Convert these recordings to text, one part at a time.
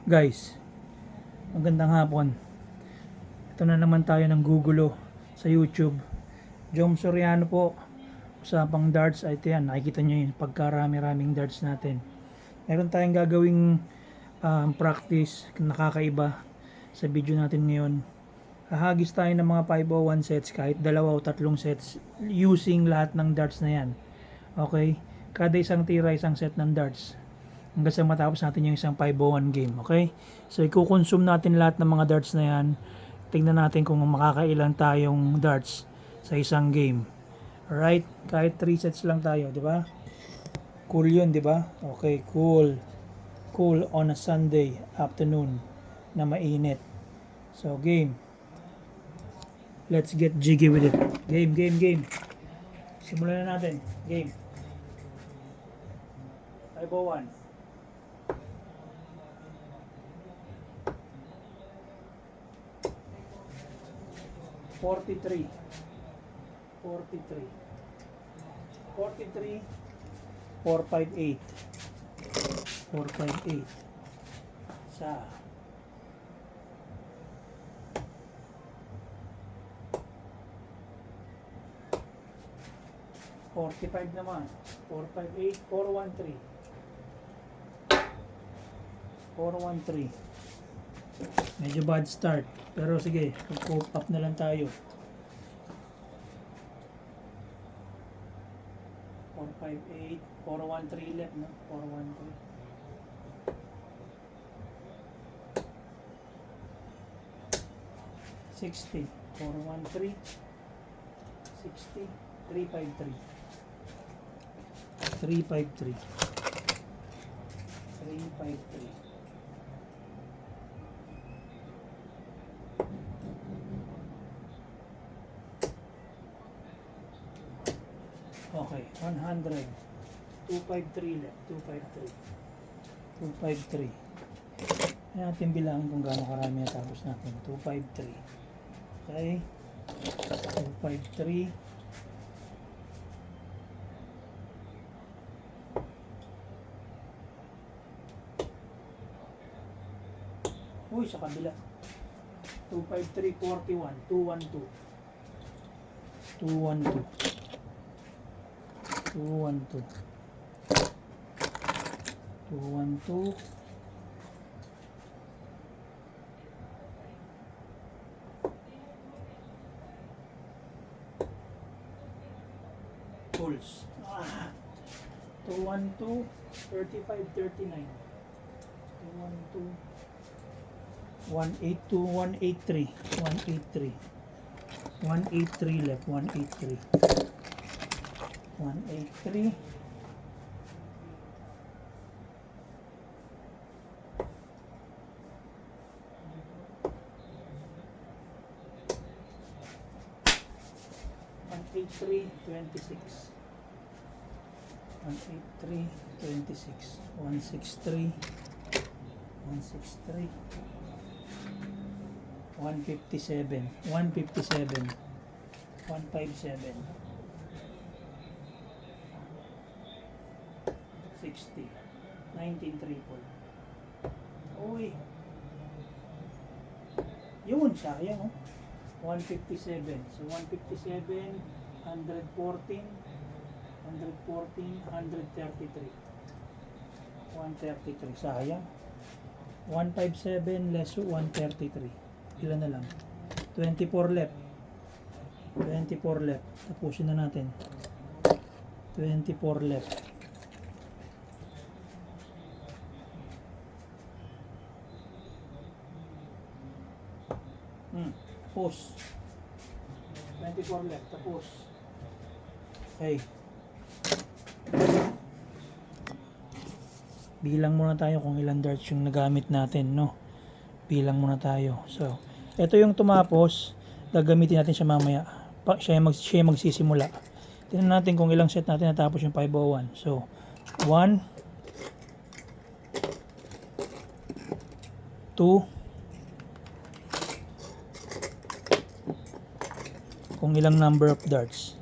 Guys, magandang hapon. Ito na naman tayo ng gugulo sa YouTube. Jom Soriano po. Usapang darts ay ito yan. Nakikita nyo yun. Pagkarami-raming darts natin. Meron tayong gagawing practice nakakaiba sa video natin ngayon. Hahagis tayo ng mga 501 sets kahit dalawa o tatlong sets using lahat ng darts na yan. Okay? Kada isang tira, isang set ng darts. Hanggang sa matapos natin yung isang 501 game, okay? So, i-consume natin lahat ng mga darts na yan. Tingnan natin kung makakailan tayong darts sa isang game. Alright? Kahit 3 sets lang tayo, di ba? Cool yun, di ba? Okay, cool. Cool on a Sunday afternoon na mainit. So, game. Let's get jiggy with it. Game. Simulan na natin. Game. 501. 43 458 sa 45 naman 458 413 medyo bad start pero sige, cope up na lang tayo. 458 413 left, no? 413 60 413 60 353 Okay, 100 253 left, 253 Ayan natin bilangin kung gaano karami natapos natin. 253 okay, 253 uy, sa kabila 253 41 212 pulse 212 35 39 212 182 183 left 183 183 26 163 157 60 19 triple uy yun sayang 157 so 157 114 133 sayang 157 less 133 ilan na lang 24 left tapusin na natin 24 left pause 24 left tapos okay bilang muna tayo kung ilang darts yung nagamit natin, no? Bilang muna tayo. So, ito yung tumapos. Gagamitin natin siya mamaya. Siya yung magsisimula. Tingnan natin kung ilang set natin natapos yung 501. So, 1 2 kung ilang number of darts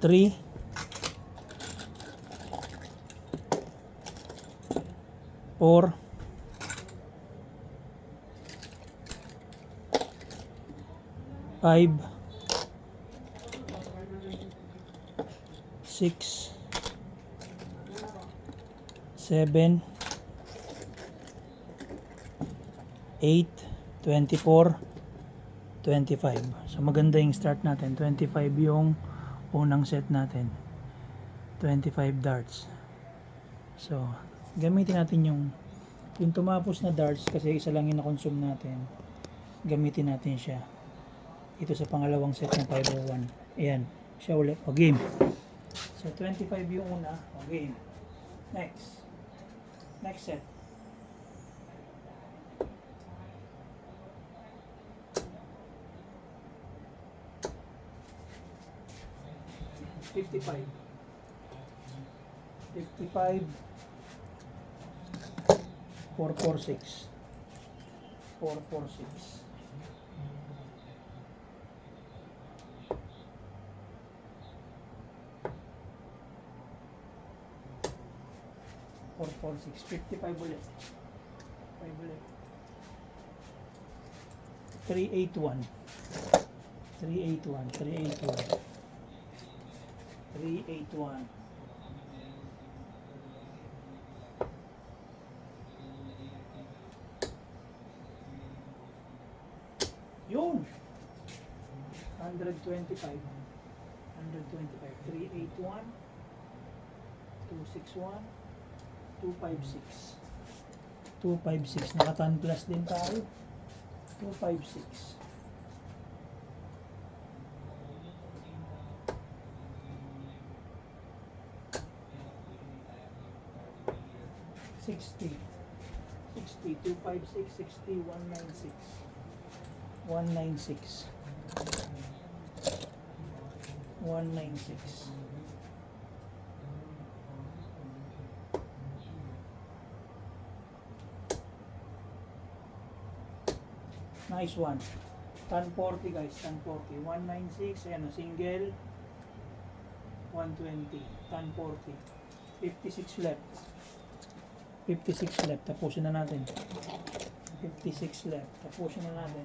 3 4 5, 6, 7, 8, 24, 25. So maganda yung start natin. 25 yung unang set natin. 25 darts. So gamitin natin yung tumapos na darts kasi isa lang yung na-consume natin. Gamitin natin siya. Ito sa pangalawang set ng 501. Ayan. Siya ulit. O game. So 25 yung una. O game. Next. Next set. 55. 55. 446. 446. 55 ulit. 5 ulit. 381. 381. 381. 381. Yun! 125. 381. 261. 256. 256. Naka-10 plus din tayo. 256. 60. 60. 256. 60. 196. 196. 196. Nice one. 1040 guys, 1040. 196, ayan o, single. 120, 1040. 56 left. 56 left, tapusin na natin. 56 left, tapusin na natin.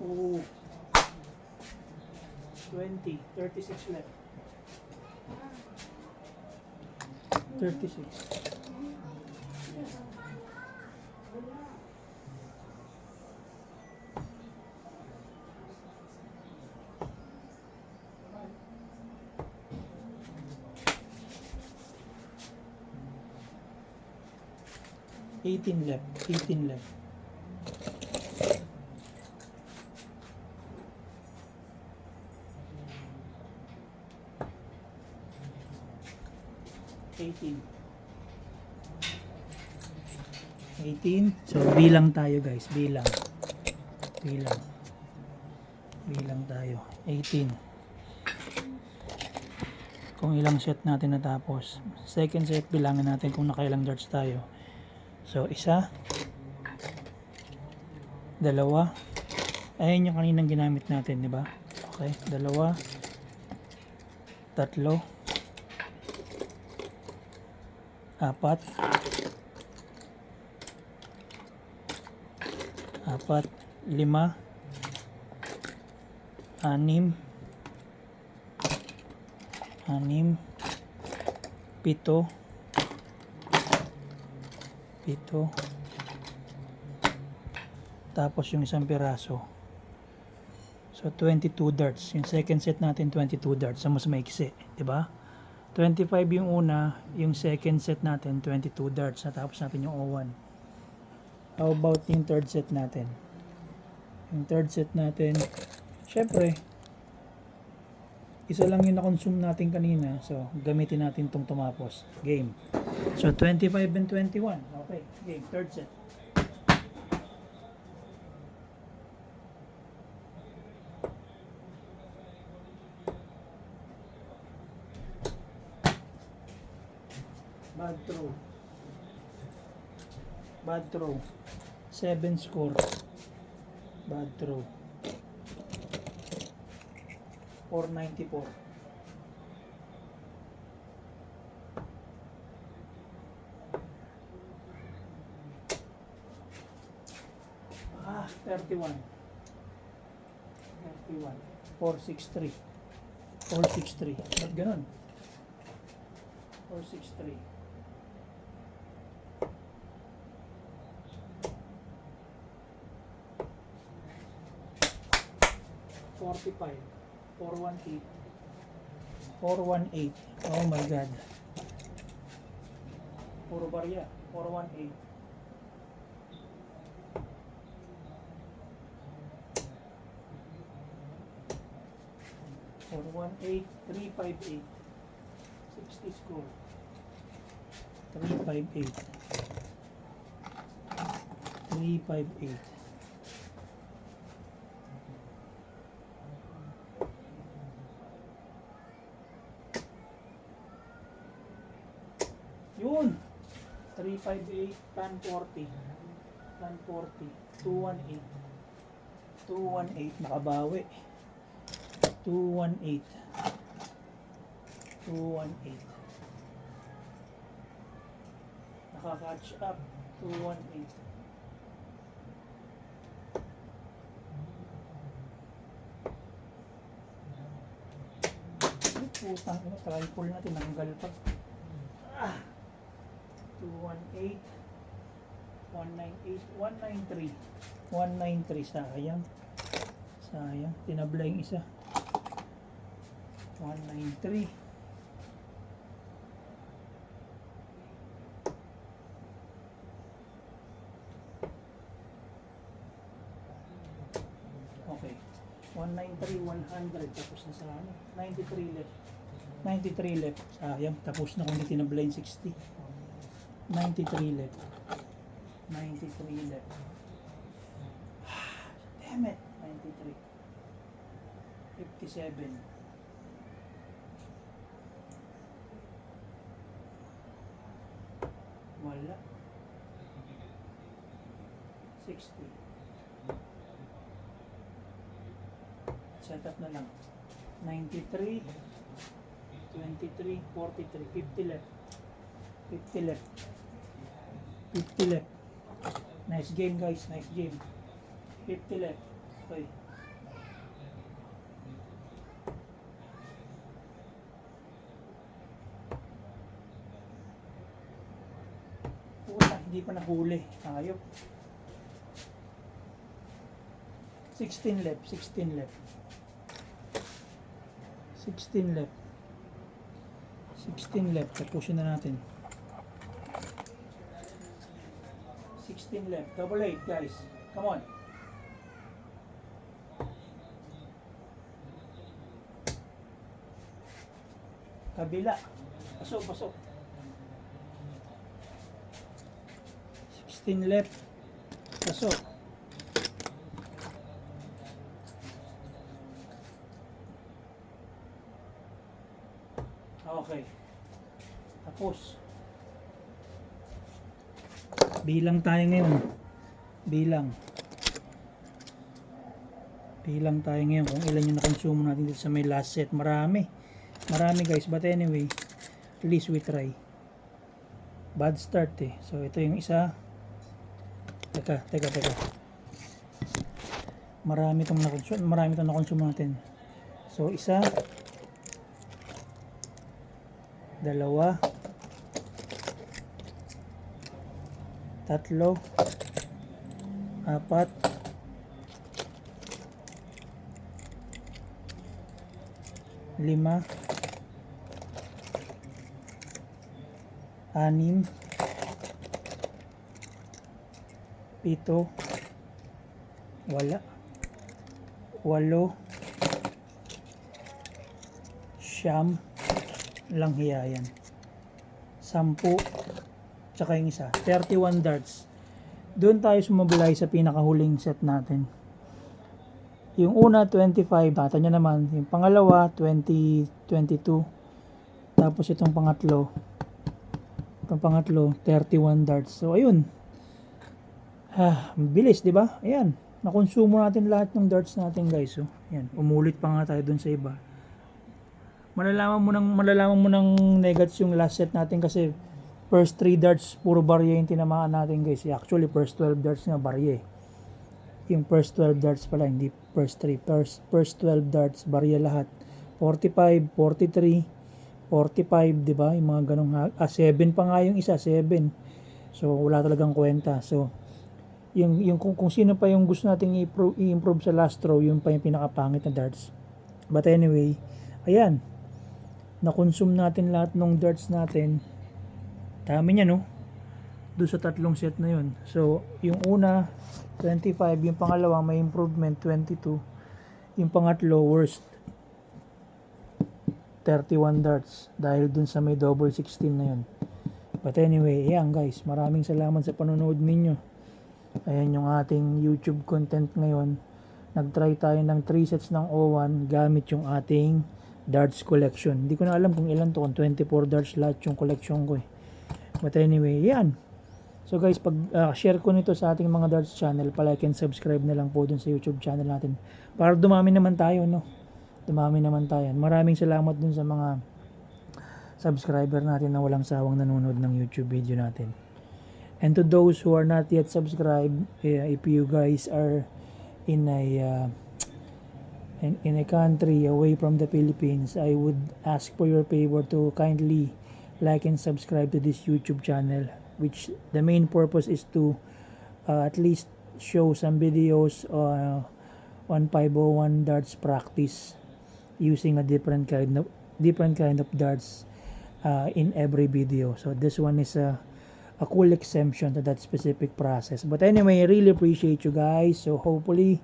Ooh. 20, 36 left. 36. Eighteen left. 18 left. 18. 18. So bilang tayo guys, bilang tayo. 18. Kung ilang set natin natapos. Second set, bilangin natin kung nakailang darts tayo. So isa, dalawa. Ayun yung kaninang ginamit natin, di ba? Okay, dalawa, tatlo, apat, 5, 6, 7, 7, tapos yung isang piraso. So 22 darts. Yung second set natin 22 darts. So mas maiksi, 'di ba? 25 yung una, yung second set natin 22 darts. Natapos natin yung 01. How about yung third set natin? Yung third set natin, syempre isa lang yung na-consume natin kanina. So gamitin natin tong tumapos. Game. So 25 and 21. Okay, game. Third set. Bad throw. Bad throw. 7 score. Bad throw. 494. 31. 463. 463. Ba't ganun? 463. 45. 418. 418. Oh my God. Puro barya. 418. 418. 358. 60 score. 358. 358. Yun. 358 tan 40. Tan 40. 218. 218. Nakabawi. 218. 218. Nakaka-catch up. 218. Putang ina, triple na tinanggal pa. 218. 198. 193. 193. Sayang. Sayang. Tinabla yung isa. 193. Okay. 193, 100. Tapos na sa ano. 93 left. 93 left. Sayang. Tapos na kung hindi tinabla yung 60. 93 left. 93 left. Damn it. 93. 57. Wala. 60. Set up na lang. 93, 23, 43, 50 left. 50 left. 50 left. Nice game guys, nice game. 50 left. Okay. Hindi pa nahuli. Ayop. 16 left. 16 left. 16 left. 16 left. Tapusin na natin. 16 left. Double 8 guys. Come on. Kabila. Pasok, pasok. 16 left. Pasok. Okay. Tapos. Bilang tayo ngayon. Bilang. Bilang tayo ngayon kung ilan yung na-consume natin dito sa may last set. Marami. Marami guys. But anyway, at least we try. Bad start eh. So ito yung isa. Teka. Marami itong na-consume natin. So isa. Dalawa. Tatlo. Apat. Lima. Anim. Pito. Wala. 8. Siyam. Lang hiya yan. 10. Tsaka yung isa. 31 darts. Doon tayo sumabulay sa pinakahuling set natin. Yung una 25, nakita nyo naman. Yung pangalawa 20, 22. Tapos itong pangatlo 31 darts. So ayun. Bilis, di ba? Ayan. Nakonsumo natin lahat ng darts natin, guys. So, ayan. Umulit pa nga tayo dun sa iba. Malalaman mo ng negats yung last set natin kasi first 3 darts puro barya yung tinamaan natin, guys. Actually, first 12 darts nga barya. yung first 12 darts pala, hindi first 3. First 12 darts, barya lahat. 45, 43, 45, di ba? Yung mga ganong, 7 pa nga yung isa, 7. So, wala talagang kwenta. So, yung kung sino pa yung gusto nating i-improve sa last throw, yung pa yung pinakapangit na darts. But anyway, ayan. Na-consume natin lahat ng darts natin. Dami niya, no? Doon sa tatlong set na yun. So, yung una, 25. Yung pangalawa, may improvement, 22. Yung pangatlo, worst, 31 darts. Dahil dun sa may double 16 na yun. But anyway, ayan guys. Maraming salamat sa panonood ninyo. Ayan yung ating YouTube content ngayon. Nag-try tayo ng 3 sets ng O1 gamit yung ating darts collection. Hindi ko na alam kung ilan to, kung 24 darts lahat yung collection ko eh. But anyway, yan. So guys, pag share ko nito sa ating mga darts channel, palike and subscribe na lang po dun sa YouTube channel natin. Para dumami naman tayo, no? Dumami naman tayo. Maraming salamat dun sa mga subscriber natin na walang sawang nanonood ng YouTube video natin. And to those who are not yet subscribed, if you guys are in a country away from the Philippines, I would ask for your favor to kindly like and subscribe to this YouTube channel, which the main purpose is to at least show some videos on 501 darts practice using a different kind of darts in every video. So this one is a cool exemption to that specific process. But anyway, I really appreciate you guys. So hopefully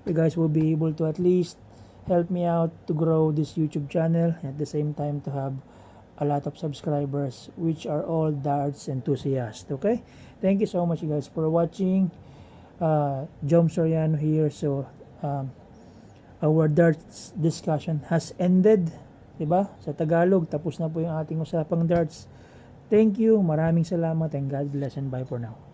you guys will be able to at least help me out to grow this YouTube channel, at the same time to have a lot of subscribers which are all darts enthusiasts. Okay, thank you so much guys for watching. Jom Soriano here. So our darts discussion has ended, diba? Sa Tagalog, tapos na po yung ating usapang darts. Thank you, maraming salamat, and God bless, and bye for now.